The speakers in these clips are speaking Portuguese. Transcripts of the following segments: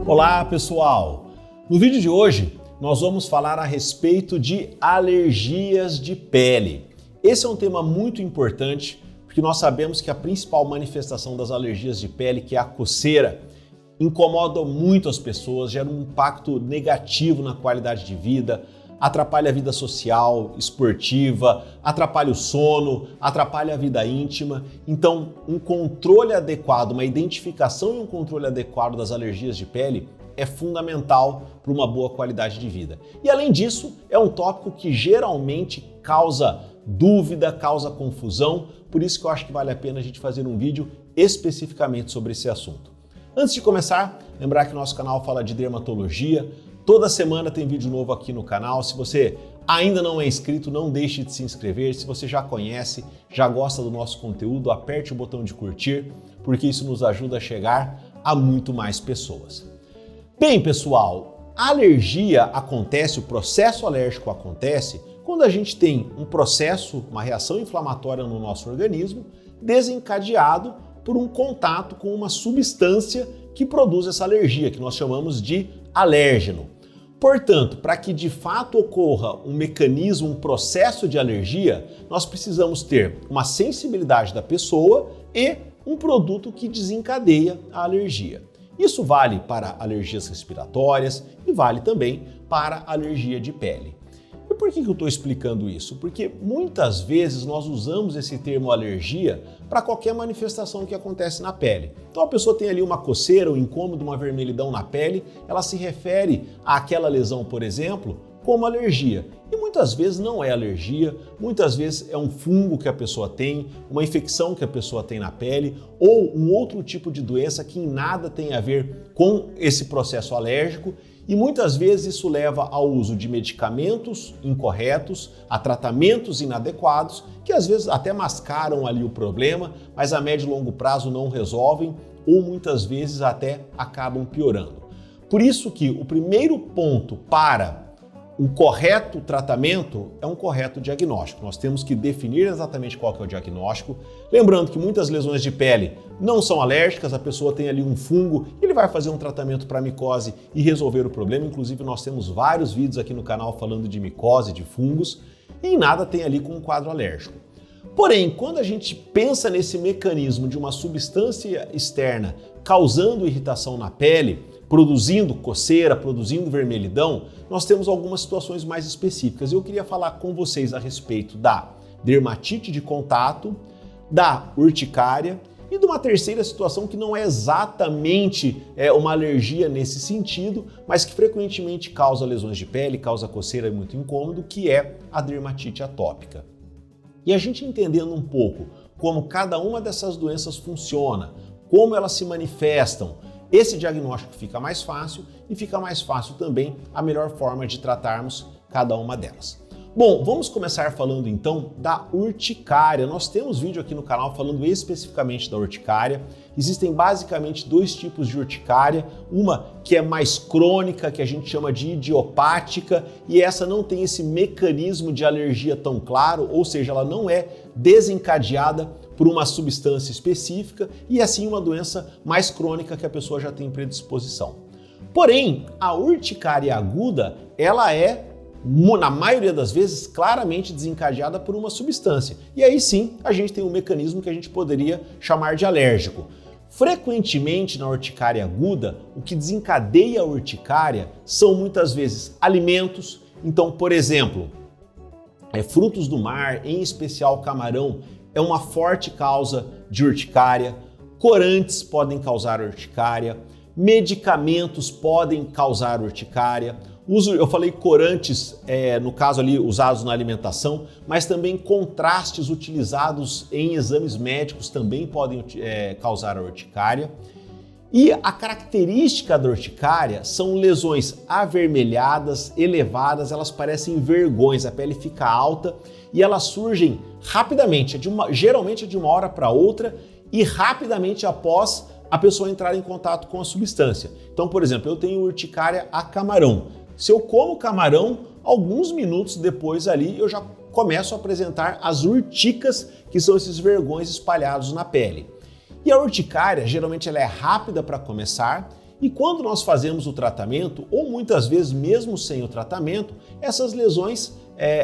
Olá pessoal! No vídeo de hoje nós vamos falar a respeito de alergias de pele. Esse é um tema muito importante porque nós sabemos que a principal manifestação das alergias de pele, que é a coceira, incomoda muito as pessoas, gera um impacto negativo na qualidade de vida, atrapalha a vida social, esportiva, atrapalha o sono, atrapalha a vida íntima. Então, um controle adequado, uma identificação e um controle adequado das alergias de pele é fundamental para uma boa qualidade de vida. E além disso, é um tópico que geralmente causa dúvida, causa confusão, por isso que eu acho que vale a pena a gente fazer um vídeo especificamente sobre esse assunto. Antes de começar, lembrar que o nosso canal fala de dermatologia. Toda semana tem vídeo novo aqui no canal. Se você ainda não é inscrito, não deixe de se inscrever. Se você já conhece, já gosta do nosso conteúdo, aperte o botão de curtir, porque isso nos ajuda a chegar a muito mais pessoas. Bem, pessoal, a alergia acontece, o processo alérgico acontece quando a gente tem um processo, uma reação inflamatória no nosso organismo, desencadeado por um contato com uma substância que produz essa alergia, que nós chamamos de alérgeno. Portanto, para que de fato ocorra um mecanismo, um processo de alergia, nós precisamos ter uma sensibilidade da pessoa e um produto que desencadeia a alergia. Isso vale para alergias respiratórias e vale também para alergia de pele. E por que eu estou explicando isso? Porque muitas vezes nós usamos esse termo alergia para qualquer manifestação que acontece na pele. Então a pessoa tem ali uma coceira, um incômodo, uma vermelhidão na pele, ela se refere àquela lesão, por exemplo, como alergia. E muitas vezes não é alergia, muitas vezes é um fungo que a pessoa tem, uma infecção que a pessoa tem na pele ou um outro tipo de doença que em nada tem a ver com esse processo alérgico. E muitas vezes isso leva ao uso de medicamentos incorretos, a tratamentos inadequados, que às vezes até mascaram ali o problema, mas a médio e longo prazo não resolvem ou muitas vezes até acabam piorando. Por isso que o primeiro ponto para um correto tratamento é um correto diagnóstico. Nós temos que definir exatamente qual que é o diagnóstico. Lembrando que muitas lesões de pele não são alérgicas, a pessoa tem ali um fungo, ele vai fazer um tratamento para micose e resolver o problema. Inclusive nós temos vários vídeos aqui no canal falando de micose, de fungos, e em nada tem ali com um quadro alérgico. Porém, quando a gente pensa nesse mecanismo de uma substância externa causando irritação na pele, produzindo coceira, produzindo vermelhidão, nós temos algumas situações mais específicas. Eu queria falar com vocês a respeito da dermatite de contato, da urticária e de uma terceira situação que não é exatamente uma alergia nesse sentido, mas que frequentemente causa lesões de pele, causa coceira e muito incômodo, que é a dermatite atópica. E a gente entendendo um pouco como cada uma dessas doenças funciona, como elas se manifestam, esse diagnóstico fica mais fácil e fica mais fácil também a melhor forma de tratarmos cada uma delas. Bom, vamos começar falando então da urticária. Nós temos vídeo aqui no canal falando especificamente da urticária. Existem basicamente dois tipos de urticária, uma que é mais crônica, que a gente chama de idiopática, e essa não tem esse mecanismo de alergia tão claro, ou seja, ela não é desencadeada por uma substância específica e assim uma doença mais crônica que a pessoa já tem predisposição. Porém, a urticária aguda, ela é, na maioria das vezes, claramente desencadeada por uma substância. E aí sim, a gente tem um mecanismo que a gente poderia chamar de alérgico. Frequentemente na urticária aguda, o que desencadeia a urticária são muitas vezes alimentos. Então, por exemplo, frutos do mar, em especial camarão, é uma forte causa de urticária, corantes podem causar urticária, medicamentos podem causar urticária. Eu falei corantes, no caso ali usados na alimentação, mas também contrastes utilizados em exames médicos também podem causar a urticária. E a característica da urticária são lesões avermelhadas, elevadas, elas parecem vergões, a pele fica alta e elas surgem rapidamente, geralmente de uma hora para outra e rapidamente após a pessoa entrar em contato com a substância. Então, por exemplo, eu tenho urticária a camarão. Se eu como camarão, alguns minutos depois ali eu já começo a apresentar as urticas, que são esses vergões espalhados na pele. E a urticária, geralmente ela é rápida para começar E quando nós fazemos o tratamento, ou muitas vezes mesmo sem o tratamento, essas lesões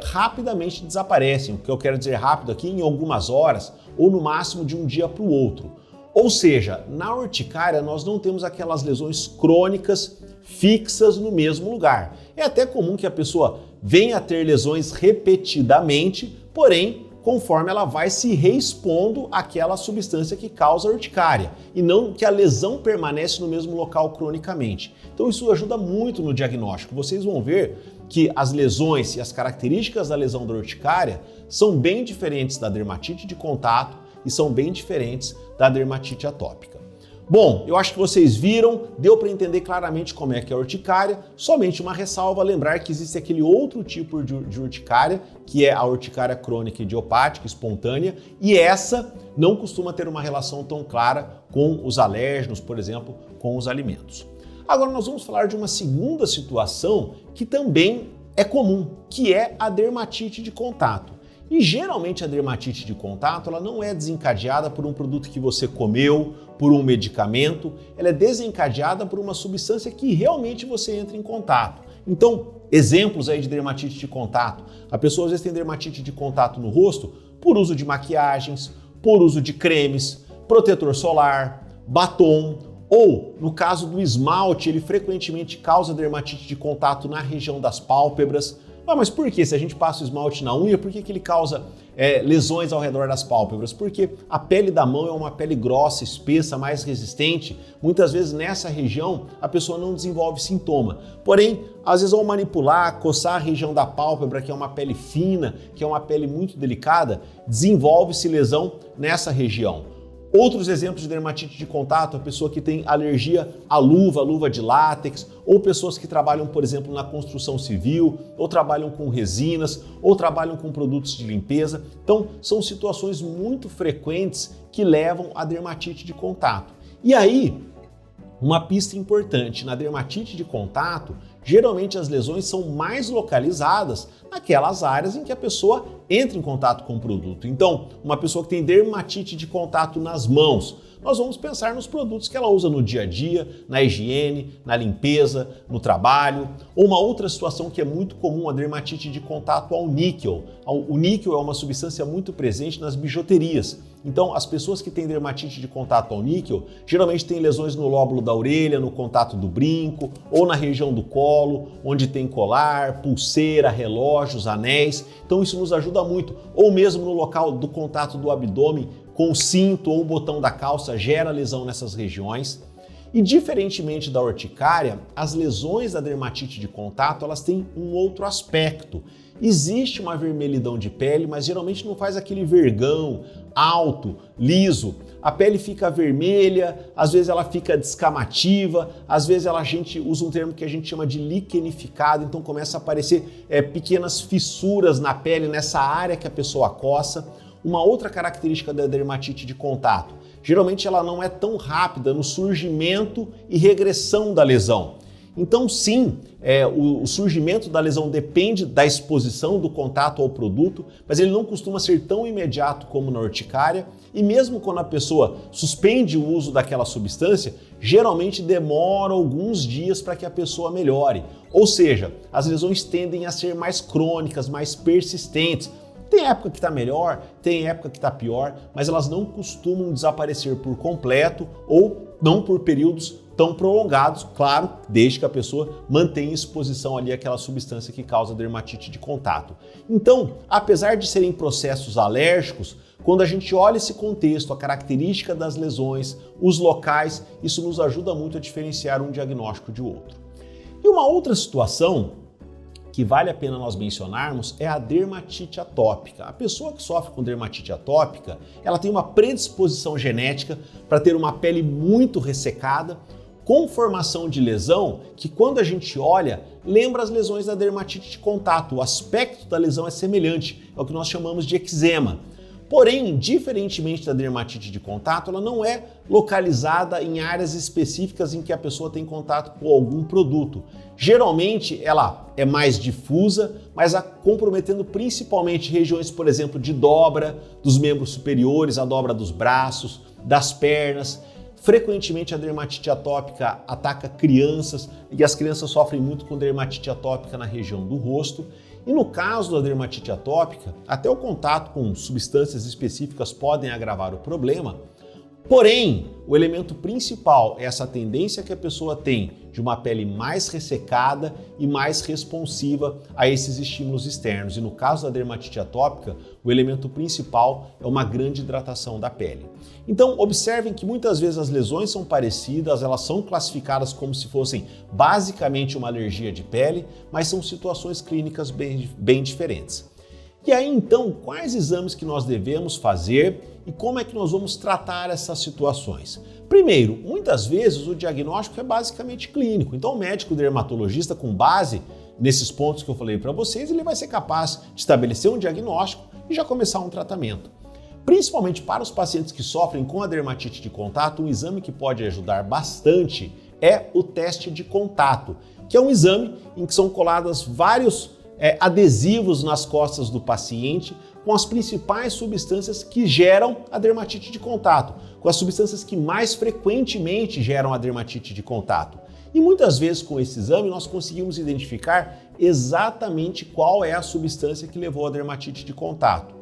rapidamente desaparecem. O que eu quero dizer rápido aqui, em algumas horas ou no máximo de um dia para o outro. Ou seja, na urticária nós não temos aquelas lesões crônicas fixas no mesmo lugar. É até comum que a pessoa venha a ter lesões repetidamente, porém, conforme ela vai se reexpondo àquela substância que causa a urticária, e não que a lesão permanece no mesmo local cronicamente. Então isso ajuda muito no diagnóstico. Vocês vão ver que as lesões e as características da lesão da urticária são bem diferentes da dermatite de contato e são bem diferentes da dermatite atópica. Bom, eu acho que vocês viram, deu para entender claramente como é que é a urticária. Somente uma ressalva, lembrar que existe aquele outro tipo de urticária, que é a urticária crônica idiopática, espontânea, e essa não costuma ter uma relação tão clara com os alérgenos, por exemplo, com os alimentos. Agora nós vamos falar de uma segunda situação que também é comum, que é a dermatite de contato. E geralmente a dermatite de contato ela não é desencadeada por um produto que você comeu, por um medicamento, ela é desencadeada por uma substância que realmente você entra em contato. Então, exemplos aí de dermatite de contato. A pessoa às vezes tem dermatite de contato no rosto por uso de maquiagens, por uso de cremes, protetor solar, batom, ou no caso do esmalte, ele frequentemente causa dermatite de contato na região das pálpebras. Ah, mas por que? Se a gente passa o esmalte na unha, por que ele causa lesões ao redor das pálpebras? Porque a pele da mão é uma pele grossa, espessa, mais resistente. Muitas vezes nessa região a pessoa não desenvolve sintoma. Porém, às vezes ao manipular, coçar a região da pálpebra, que é uma pele fina, que é uma pele muito delicada, desenvolve-se lesão nessa região. Outros exemplos de dermatite de contato, a pessoa que tem alergia à luva de látex, ou pessoas que trabalham, por exemplo, na construção civil, ou trabalham com resinas, ou trabalham com produtos de limpeza. Então, são situações muito frequentes que levam à dermatite de contato. E aí, uma pista importante, na dermatite de contato, geralmente as lesões são mais localizadas naquelas áreas em que a pessoa entra em contato com o produto. Então, uma pessoa que tem dermatite de contato nas mãos, nós vamos pensar nos produtos que ela usa no dia a dia, na higiene, na limpeza, no trabalho. Ou uma outra situação que é muito comum, a dermatite de contato ao níquel. O níquel é uma substância muito presente nas bijuterias. Então, as pessoas que têm dermatite de contato ao níquel, geralmente têm lesões no lóbulo da orelha, no contato do brinco, ou na região do colo, onde tem colar, pulseira, relógios, anéis. Então, isso nos ajuda muito. Ou mesmo no local do contato do abdômen, com o cinto ou o botão da calça, gera lesão nessas regiões. E diferentemente da urticária, as lesões da dermatite de contato, elas têm um outro aspecto. Existe uma vermelhidão de pele, mas geralmente não faz aquele vergão alto, liso. A pele fica vermelha, às vezes ela fica descamativa, às vezes a gente usa um termo que a gente chama de liquenificado, então começa a aparecer pequenas fissuras na pele, nessa área que a pessoa coça. Uma outra característica da dermatite de contato, geralmente ela não é tão rápida no surgimento e regressão da lesão. Então sim, o surgimento da lesão depende da exposição do contato ao produto, mas ele não costuma ser tão imediato como na urticária, e mesmo quando a pessoa suspende o uso daquela substância, geralmente demora alguns dias para que a pessoa melhore. Ou seja, as lesões tendem a ser mais crônicas, mais persistentes. Tem época que está melhor, tem época que está pior, mas elas não costumam desaparecer por completo ou não por períodos tão prolongados, claro, desde que a pessoa mantenha exposição ali àquela substância que causa dermatite de contato. Então, apesar de serem processos alérgicos, quando a gente olha esse contexto, a característica das lesões, os locais, isso nos ajuda muito a diferenciar um diagnóstico de outro. E uma outra situação que vale a pena nós mencionarmos é a dermatite atópica. A pessoa que sofre com dermatite atópica, ela tem uma predisposição genética para ter uma pele muito ressecada, com formação de lesão que quando a gente olha, lembra as lesões da dermatite de contato. O aspecto da lesão é semelhante, é o que nós chamamos de eczema. Porém, diferentemente da dermatite de contato, ela não é localizada em áreas específicas em que a pessoa tem contato com algum produto. Geralmente, ela é mais difusa, mas comprometendo principalmente regiões, por exemplo, de dobra dos membros superiores, a dobra dos braços, das pernas. Frequentemente a dermatite atópica ataca crianças e as crianças sofrem muito com dermatite atópica na região do rosto. E no caso da dermatite atópica, até o contato com substâncias específicas podem agravar o problema. Porém, o elemento principal é essa tendência que a pessoa tem de uma pele mais ressecada e mais responsiva a esses estímulos externos. E no caso da dermatite atópica, o elemento principal é uma grande hidratação da pele. Então, observem que muitas vezes as lesões são parecidas, elas são classificadas como se fossem basicamente uma alergia de pele, mas são situações clínicas bem diferentes. E aí, então, quais exames que nós devemos fazer e como é que nós vamos tratar essas situações? Primeiro, muitas vezes o diagnóstico é basicamente clínico. Então, o médico dermatologista, com base nesses pontos que eu falei para vocês, ele vai ser capaz de estabelecer um diagnóstico e já começar um tratamento. Principalmente para os pacientes que sofrem com a dermatite de contato, um exame que pode ajudar bastante é o teste de contato, que é um exame em que são colados vários adesivos nas costas do paciente com as principais substâncias que geram a dermatite de contato, com as substâncias que mais frequentemente geram a dermatite de contato. E muitas vezes com esse exame nós conseguimos identificar exatamente qual é a substância que levou à dermatite de contato.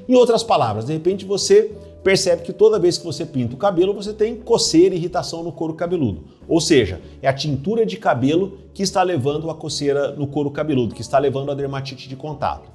Em outras palavras, de repente você percebe que toda vez que você pinta o cabelo, você tem coceira e irritação no couro cabeludo. Ou seja, é a tintura de cabelo que está levando a coceira no couro cabeludo, que está levando a dermatite de contato.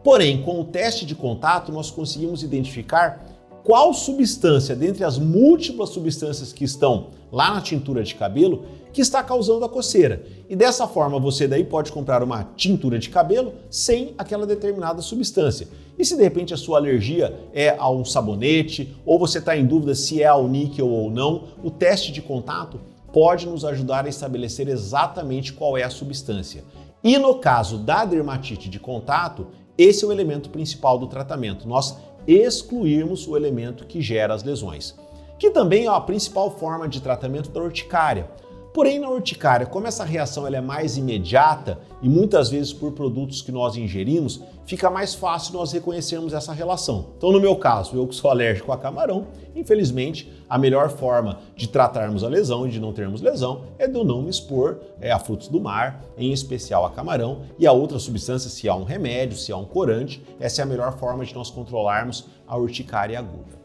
Porém, com o teste de contato, nós conseguimos identificar qual substância, dentre as múltiplas substâncias que estão lá na tintura de cabelo, que está causando a coceira. E dessa forma, você daí pode comprar uma tintura de cabelo sem aquela determinada substância. E se de repente a sua alergia é a um sabonete, ou você está em dúvida se é ao níquel ou não, o teste de contato pode nos ajudar a estabelecer exatamente qual é a substância. E no caso da dermatite de contato, esse é o elemento principal do tratamento, nós excluirmos o elemento que gera as lesões, que também é a principal forma de tratamento da urticária. Porém, na urticária, como essa reação ela é mais imediata e muitas vezes por produtos que nós ingerimos, fica mais fácil nós reconhecermos essa relação. Então, no meu caso, eu que sou alérgico a camarão, infelizmente, a melhor forma de tratarmos a lesão e de não termos lesão é de eu não me expor a frutos do mar, em especial a camarão, e a outras substâncias, se há um remédio, se há um corante, essa é a melhor forma de nós controlarmos a urticária aguda.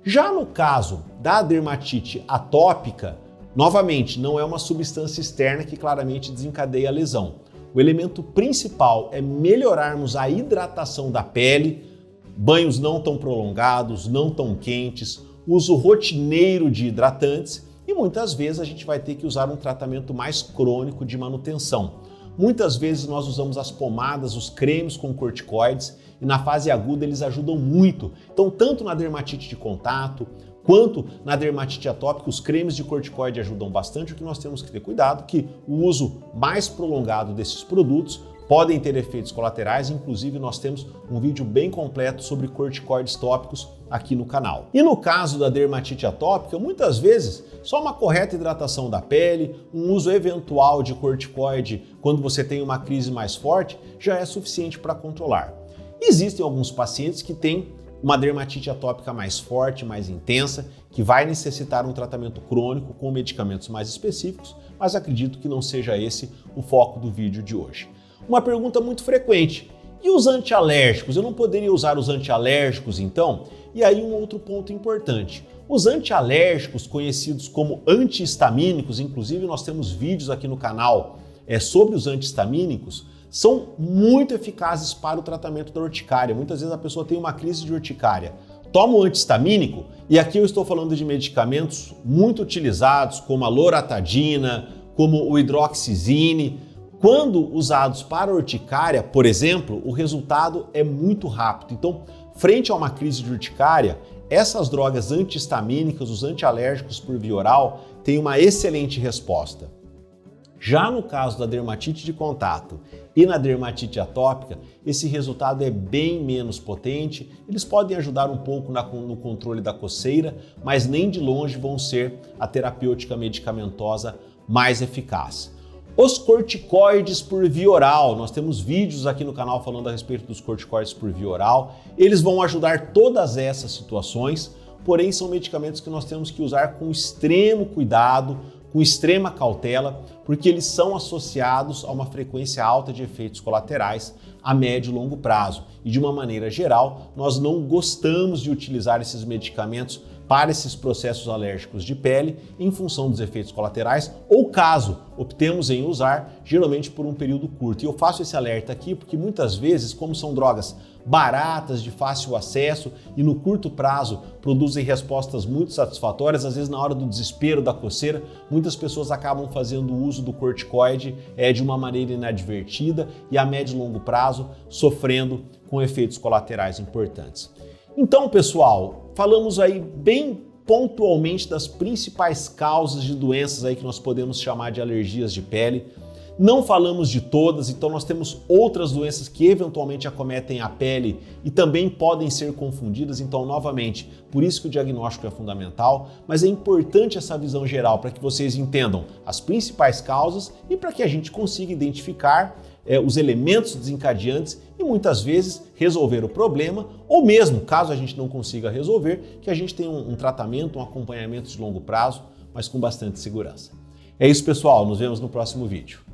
Já no caso da dermatite atópica, novamente, não é uma substância externa que claramente desencadeia a lesão. O elemento principal é melhorarmos a hidratação da pele, banhos não tão prolongados, não tão quentes, uso rotineiro de hidratantes e muitas vezes a gente vai ter que usar um tratamento mais crônico de manutenção. Muitas vezes nós usamos as pomadas, os cremes com corticoides e na fase aguda eles ajudam muito. Então, tanto na dermatite de contato, quanto na dermatite atópica, os cremes de corticoide ajudam bastante. O que nós temos que ter cuidado é que o uso mais prolongado desses produtos podem ter efeitos colaterais, inclusive nós temos um vídeo bem completo sobre corticoides tópicos aqui no canal. E no caso da dermatite atópica, muitas vezes só uma correta hidratação da pele, um uso eventual de corticoide quando você tem uma crise mais forte, já é suficiente para controlar. Existem alguns pacientes que têm uma dermatite atópica mais forte, mais intensa, que vai necessitar um tratamento crônico com medicamentos mais específicos, mas acredito que não seja esse o foco do vídeo de hoje. Uma pergunta muito frequente: e os antialérgicos? Eu não poderia usar os antialérgicos então? E aí um outro ponto importante. Os antialérgicos, conhecidos como antihistamínicos, inclusive nós temos vídeos aqui no canal sobre os antihistamínicos, são muito eficazes para o tratamento da urticária. Muitas vezes a pessoa tem uma crise de urticária, toma um antihistamínico, e aqui eu estou falando de medicamentos muito utilizados, como a loratadina, como o hidroxizine. Quando usados para urticária, por exemplo, o resultado é muito rápido. Então, frente a uma crise de urticária, essas drogas antihistamínicas, os antialérgicos por via oral, têm uma excelente resposta. Já no caso da dermatite de contato e na dermatite atópica, esse resultado é bem menos potente. Eles podem ajudar um pouco no controle da coceira, mas nem de longe vão ser a terapêutica medicamentosa mais eficaz. Os corticoides por via oral, nós temos vídeos aqui no canal falando a respeito dos corticoides por via oral. Eles vão ajudar todas essas situações. porém são medicamentos que nós temos que usar com extremo cuidado, com extrema cautela, porque eles são associados a uma frequência alta de efeitos colaterais a médio e longo prazo. E de uma maneira geral, nós não gostamos de utilizar esses medicamentos para esses processos alérgicos de pele em função dos efeitos colaterais ou caso optemos em usar, geralmente por um período curto. E eu faço esse alerta aqui porque muitas vezes, como são drogas baratas, de fácil acesso e no curto prazo produzem respostas muito satisfatórias, às vezes na hora do desespero, da coceira, muitas pessoas acabam fazendo uso do corticoide de uma maneira inadvertida e a médio e longo prazo sofrendo com efeitos colaterais importantes. Então, pessoal, falamos aí bem pontualmente das principais causas de doenças aí que nós podemos chamar de alergias de pele. Não falamos de todas, então nós temos outras doenças que eventualmente acometem a pele e também podem ser confundidas, então novamente, por isso que o diagnóstico é fundamental, mas é importante essa visão geral para que vocês entendam as principais causas e para que a gente consiga identificar os elementos desencadeantes e muitas vezes resolver o problema, ou mesmo, caso a gente não consiga resolver, que a gente tenha um tratamento, um acompanhamento de longo prazo, mas com bastante segurança. É isso, pessoal, nos vemos no próximo vídeo.